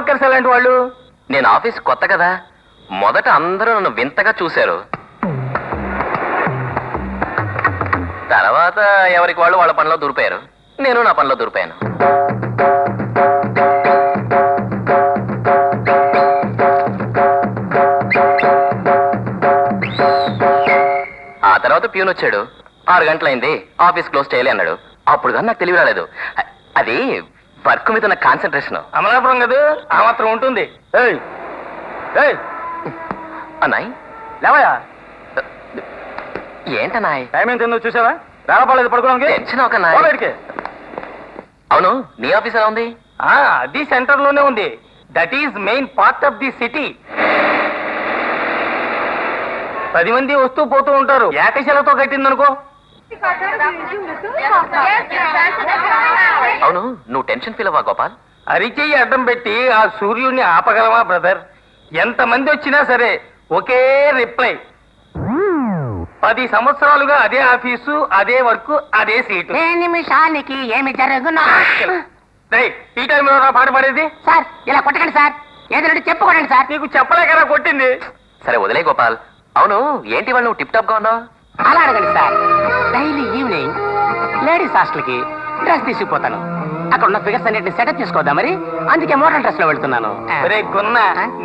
Workers ఎలాంటి వాళ్ళు? నేను ఆఫీస్ కొత్త కదా, మొదట అందరూ నన్ను వింతగా చూశారు. తర్వాత ఎవరికి వాళ్ళు వాళ్ళ పనిలో దూరిపోయారు, నేను నా పనిలో దూరిపోయాను. ఆ తర్వాత ప్యూన్ వచ్చాడు. 6 గంటలైంది, ఆఫీస్ క్లోజ్ చేయాలి అన్నాడు. అప్పుడు కానీ నాకు తెలివి రాలేదు. అది వర్క్ మీద ఉన్న కాన్సన్ట్రేషన్. అమలాపురం కదా, ఆ మాత్రం ఉంటుంది. అన్నాయ్ లేవయా, ఏంటన్నాయ్? టైం ఎంత ఉందో చూసావా? రావలేదు పడుకోవడానికి. టెన్షన్ ఒక నాయ్. అవును, నీ ఆఫీస్ ఎలా ఉంది? అది సెంటర్ లోనే ఉంది. That is main part of the city. 10 మంది వస్తూ పోతూ ఉంటారు. ఏకశిలతో కట్టిందనుకో. అవును, నువ్వు టెన్షన్ ఫీల్ అవ్వా గోపాల్? అరిచెయ్యి అడ్డం పెట్టి ఆ సూర్యుడిని ఆపగలవా బ్రదర్? ఎంతమంది వచ్చినా సరే ఒకే రిప్లై. 10 సంవత్సరాలుగా అదే ఆఫీసు, అదే వర్క్, అదే సీటు. నిమిషానికి ఏమి జరుగునా? ఈ టైంలో నా పాట పాడేది? సార్ ఇలా కొట్టకండి సార్, ఏదంటే చెప్పుకోండి సార్. నీకు చెప్పలేకరా కొట్టింది. సరే వదిలే గోపాల్. అవును, ఏంటి వాళ్ళు నువ్వు టిప్ టాప్ గా ఉన్నావు? అలా అడగండి sir. Daily evening ladies hostel కి డ్రెస్ తీసుకుపోతాను. అక్కడ ఉన్న ఫిగర్స్ అన్నిటిని సెటప్ చేసుకోవద్దా మరి, అందుకే మోడల్ డ్రెస్ లో వెళ్తున్నాను.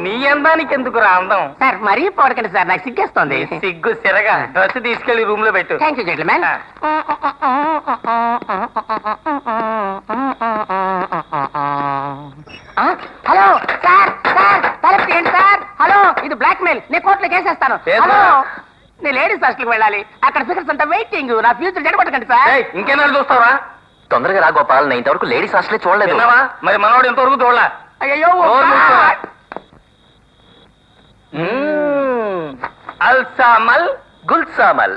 నీ అందానికి ఎందుకురా అందం? సార్ మరీ పోడకండి సార్, నాకు సిగ్గేస్తోంది. సిగ్గు సిరగా డ్రెస్ తీసుకెళ్లి రూమ్ లో పెట్టు. Thank you gentlemen. Hello sir, sir తలపు తీయండి సార్. హలో, ఇది బ్లాక్ మెయిల్, నేను కోర్టులో కేసేస్తాను. హలో, నేను లేడీస్ హాస్టల్కి వెళ్ళాలి, అక్కడ ఫిగర్స్ అంతా వెయిటింగ్. నా ఫ్యూచర్ చెడగొట్టకండి సార్. ఇంకేనా చూస్తావా? తొందరగా రా గోపాల్, నేను ఇంతవరకు లేడీస్ హాస్టలే చూడలేదు. మరి మనవాడు ఎంతవరకు చూడలే. అయ్యో అల్సామల్ గుల్సామల్.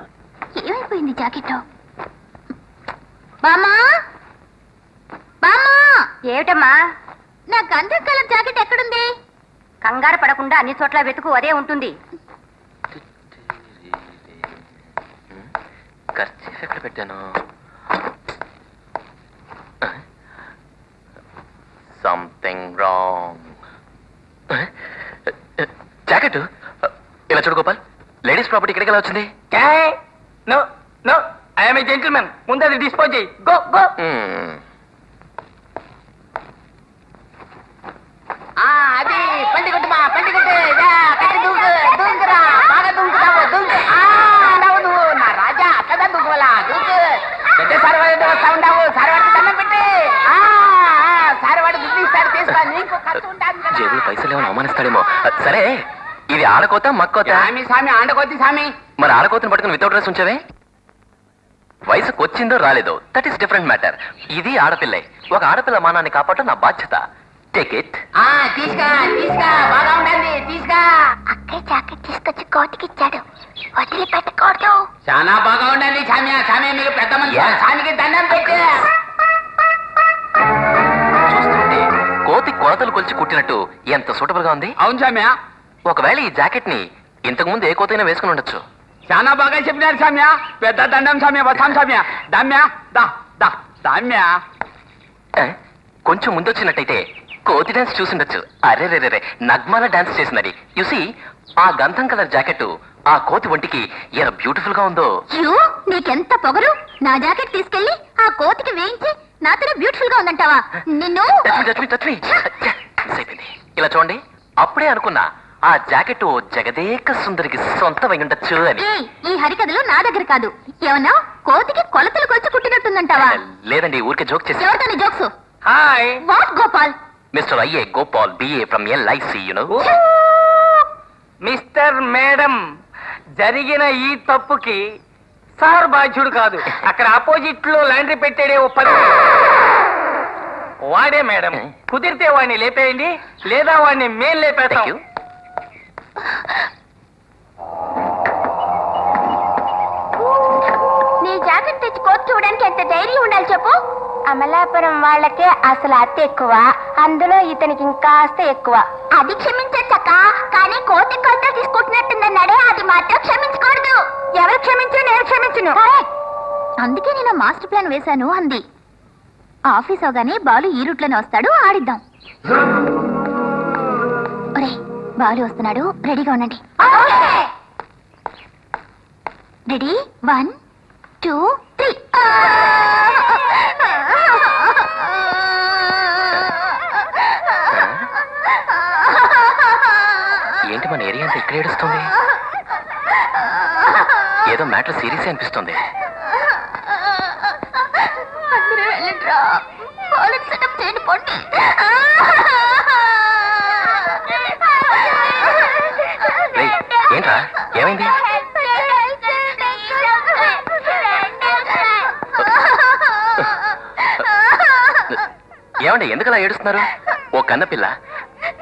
ఏమైపోయింది జాకెట్? బామ్మా, బామ్మా. ఏమిటమ్మా? నా గంధం కలర్ జాకెట్ ఎక్కడుంది? కంగారు పడకుండా అన్ని చోట్ల వెతుకు, అదే ఉంటుంది. ఖర్చు ఎక్కడ పెట్టాను? Something wrong. జాకెట్ ఇలా చూడు గోపాల్, లేడీస్ ప్రాపర్టీ ఇక్కడికి ఎలా వచ్చింది? No no, I'm a gentleman. ముందు అది డిస్పోజ్ చేయి. Go go. అది పండి కొట్టుమా, పండి కొట్టు. కట్టి దూకు, దూకురా, బాగా దూకుతావు, దూకు. నువ్వు నా రాజా, కదా దూకువలా, దూకు. పెట్టే సార్ వాడు వస్తా ఉంటావు, సార్ వాడికి దండం పెట్టి. సార్ వాడు దుడ్డు ఇస్తాడు, తీసుకో, నీకు ఖర్చు ఉంటాను. జేబులు పైసలు ఏమైనా అవమానిస్తాడేమో. సరే, ఇది ఆడకోత మక్కోత? సామి సామి, ఆండకోతి సామి. మరి ఆడకోతను పట్టుకుని వితౌట్ డ్రెస్ ఉంచావే? వయసుకు వచ్చిందో రాలేదో, దట్ ఈస్ డిఫరెంట్ మ్యాటర్. ఇది ఆడపిల్లే. ఒక ఆడపిల్ల మానాన్ని కాపాడటం నా బాధ్యత. Take it. తీసుకా, తీసుకా, బాగా ఉండండి, తీసుకా. అక్కే జాకెట్ తీసుకొచ్చి కోతికి ఇచ్చాడు, వదిలిపెట్టకూడదు. చాలా బాగా ఉండండి సామ్య. సామ్య మీకు పెద్ద మనిషి, సామికి దండం పెట్టి. చూస్తుంటే కోతి కొలతలు కొలిచి కుట్టినట్టు ఎంత సూటబుల్ గా ఉంది. అవును సామ్య. ఒకవేళ ఈ జాకెట్ ని ఇంతకు ముందు ఏ కోతైనా వేసుకుని ఉండొచ్చు. చాలా బాగా చెప్పినారు సామ్య. పెద్ద దండం సామ్య, వస్తాం సామ్య. దామ్య దా దా సామ్య. కొంచెం ముందొచ్చినట్టయితే కోతి డాన్స్ చూసిండొచ్చు. అరే రే రే, నగ్మాల డాన్స్ చేసినది. యూసి ఆ గంధం కలర్ జాకెట్ ఆ కోతి ఒంటికి ఎంత బ్యూటిఫుల్ గా ఉందో. నీకెంత పొగరు? నా జాకెట్ తీసుకెళ్లి ఆ కోతికి వేయించి నాతోనే బ్యూటిఫుల్ గా ఉందంటావా? నిన్ను ఇలా చూడండి, అప్పుడే అనుకున్నా ఆ జాకెట్ జగదేక సుందరికి సొంతమై ఉండొచ్చు అని. ఈ హరికథలు నా దగ్గర కాదు. ఏమన్నా కోతికి కొలతలు కొలిచి కుట్టినట్టుందంటావా? లేదండి, ఊరికే జోక్ చేసి. ఎవరితో jokes? Hi, what Gopal? Mister I A Gopal, B A from LIC, you know. Mister madam, జరిగిన ఈ తప్పుకి సార్ బాధ్యుడు కాదు. అక్కడ ఆపోజిట్ లో లాండ్రీ పెట్టాడే ఓ 10 వాడే మేడం. కుదిరితే వాడిని లేపేయండి, లేదా వాడిని మేం లేపేస్తాం. నీ జాకెట్ తెచ్చి కోతి చూడడానికి ఎంత ధైర్యం ఉండాలి చెప్పు. అమలాపురం వాళ్ళకే అసలు అత్త ఎక్కువ, అందులో ఇతనికి ఇంకాస్త ఎక్కువ. అది క్షమించచ్చక్క, కానీ కోతి కొలతలు తీసుకుంటున్నట్టుందన్నాడే, అది మాత్రం క్షమించకూడదు. ఎవరు క్షమించు? నేను క్షమించును. అందుకే నేను మాస్టర్ ప్లాన్ వేశాను అంది. ఆఫీస్ అవగానే బాలు ఈ రూట్లోనే వస్తాడు, ఆడిద్దాం. ఒరే బాలు వస్తున్నాడు, రెడీగా ఉండండి. రెడీ 1 2 3. ఏంటి మన ఏరియా అంతా ఇక్కడ ఏడుస్తుంది? ఏదో మ్యాటర్ సీరియస్ అనిపిస్తుంది. ఏంట్రా ఏమైంది? ఏమండి ఎందుకలా ఏడుస్తున్నారు? ఓ కన్నపిల్ల,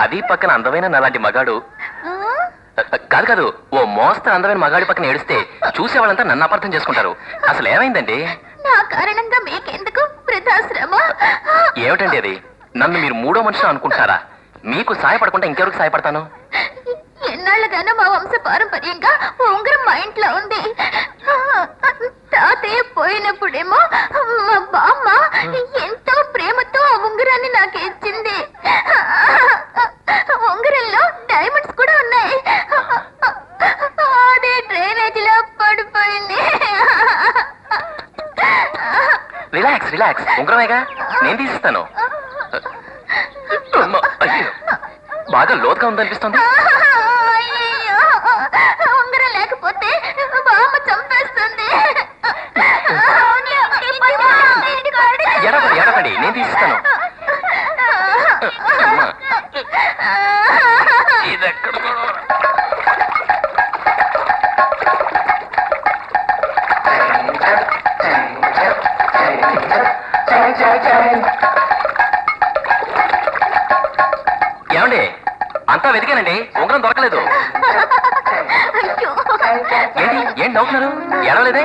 అది పక్కన అందమైన నలాంటి మగాడు. కాదు కాదు, ఓ మోస్త అందమైన మగాడి పక్కన ఏడిస్తే చూసేవాళ్ళంతా నన్ను అపార్థం చేసుకుంటారు. అసలు ఏమైందండి? నా కారణంగా మీకెందుకు వృద్ధాశ్రమ? ఏమిటండి అది? నన్ను మీరు మూడో మనిషి అనుకుంటారా? మీకు సాయపడకుండా ఇంకెవరికి సాయపడతాను? ఎన్నాళ్ళగానో మా వంశ పారంపర్యంగా ఉంగరం మా ఇంట్లో ఉంది. తాతయ్య పోయినప్పుడేమో మా బామ్మ ఎంతో ప్రేమతో ఆ ఉంగరాన్ని నాకు ఇచ్చింది. ఉంగరంలో డైమండ్స్ కూడా ఉన్నాయి. అదే డ్రైనేజీలో పడిపోయింది. రిలాక్స్ రిలాక్స్, ఉంగరమేగా, నేను తీసిస్తాను. బాగా లోతుగా ఉందనిపిస్తుంది. ఉంగరం లేకపోతే బామ్మ చంపేస్తుంది. ఎడకండి, నేను తీసిస్తాను. ఏమండి అంతా వెతికానండి, ఉంగరం దొరకలేదు. ఏంటి ఏం నవ్వుతున్నారు? ఏడవలేదే?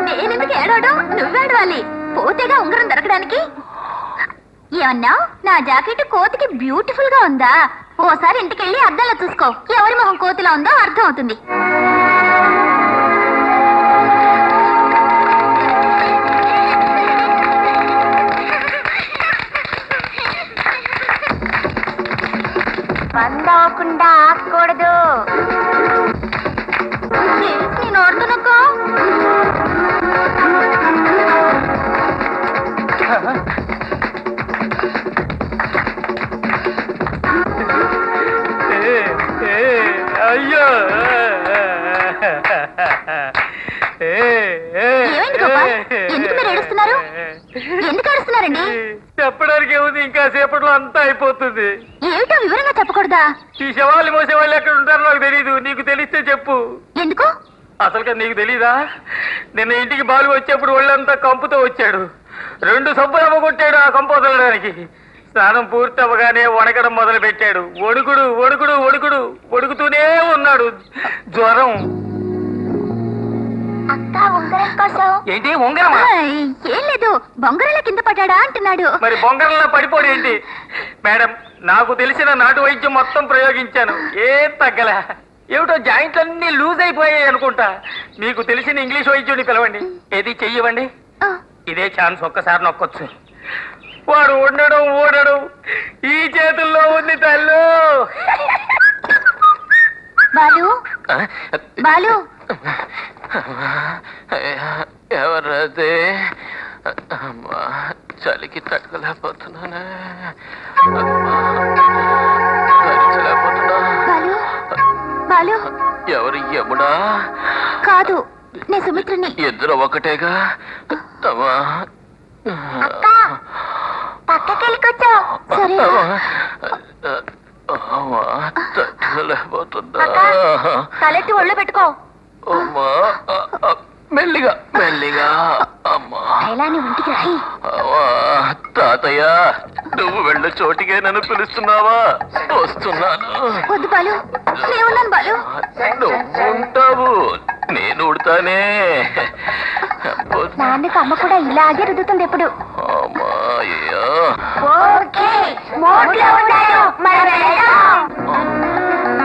నేనెందుకు ఏడవడం? నువ్వేడవాలి. పోతేగా ఉంగరం దొరకడానికి. ఏమన్నా నా జాకెట్ కోతికి బ్యూటిఫుల్ గా ఉందా? ఓసారి ఇంటికెళ్ళి అద్దంలో చూసుకో. ఎవరి మొహం కోతిలా ఉందో అర్థం అవుతుంది. బంద్ అవ్వకుండా ఆకూడదు. నేను ఆడుతున్నకో అయ్యో ఏమైంది గోపాల్? ఎందుకు మీరు ఏడుస్తున్నారు? ఎందుకు ఏడుస్తున్నారండి? చెప్పడానికి ఏముంది, ఇంకా సేపట్లో అంతా అయిపోతుంది. ఏమిటో వివరంగా చెప్పకూడదా? ఈ శవాలు మోసే వాళ్ళు ఎక్కడ ఉంటారో నాకు తెలీదు. నీకు తెలిస్తే చెప్పు. ఎందుకు? అసలుగా నీకు తెలీదా? నిన్న ఇంటికి బాలు వచ్చేప్పుడు ఒళ్ళంతా కంపుతో వచ్చాడు. 2 సబ్బులు అమ్మగొట్టాడు ఆ కంపు వదలడానికి. స్నానం పూర్తి అవ్వగానే వణకడం మొదలు పెట్టాడు. వణుకుడు వణుకుడు వణుకుడు వణుకుతూనే ఉన్నాడు. జ్వరం. అక్క ఉంగరం కోసం. ఏంటి ఉంగరమా? ఏం లేదు, బొంగరంలో కింద పడ్డా అంటున్నాడు. మరి బొంగరంలో పడిపోడు ఏంటి? మేడం, నాకు తెలిసిన నాటు వైద్యం మొత్తం ప్రయోగించాను, ఏం తగ్గలే. ఏమిటో జాయింట్లన్నీ లూజ్ అయిపోయాయి అనుకుంటా. మీకు తెలిసిన ఇంగ్లీష్ వైద్యుడిని పిలవండి. ఏది చెయ్యవండి. ఇదే ఛాన్స్, ఒక్కసారి నొక్కొచ్చు. వాడు ఉండడం ఓడడం ఈ చేతుల్లో ఉంది తల్లు. బాలు బాలు ఎవరదే? అమ్మా, చలికి తట్టుకోలేకపోతున్నానే. బాలు బాలు. ఎవరు? యముడా? కాదు, నేను సుమిత్రని. ఇద్దరు ఒకటేగా. పక్కకెళ్ళి కూర్చో. సరే. తట్టుకోలేకపోతుందా? తలెత్తి ఒళ్ళు పెట్టుకో. అమ్మా, మెల్లిగా మెల్లిగా. అమ్మా, ఇంటికి రాయి. తాతయ్య, నువ్వు వెళ్ళే చోటికే నన్ను పిలుస్తున్నావా? వస్తున్నాను. వద్దు బాలు, నేనున్నాను బాలు. నువ్వు ఉంటావు, నేను ఉడతానే. నాన్నకు అమ్మ కూడా ఇలాగే రుద్దుతుంది ఎప్పుడు. అమ్మా, అయ్యో. ఓకే, మోడ్లో ఉన్నాడు. మనం వెళ్దాం.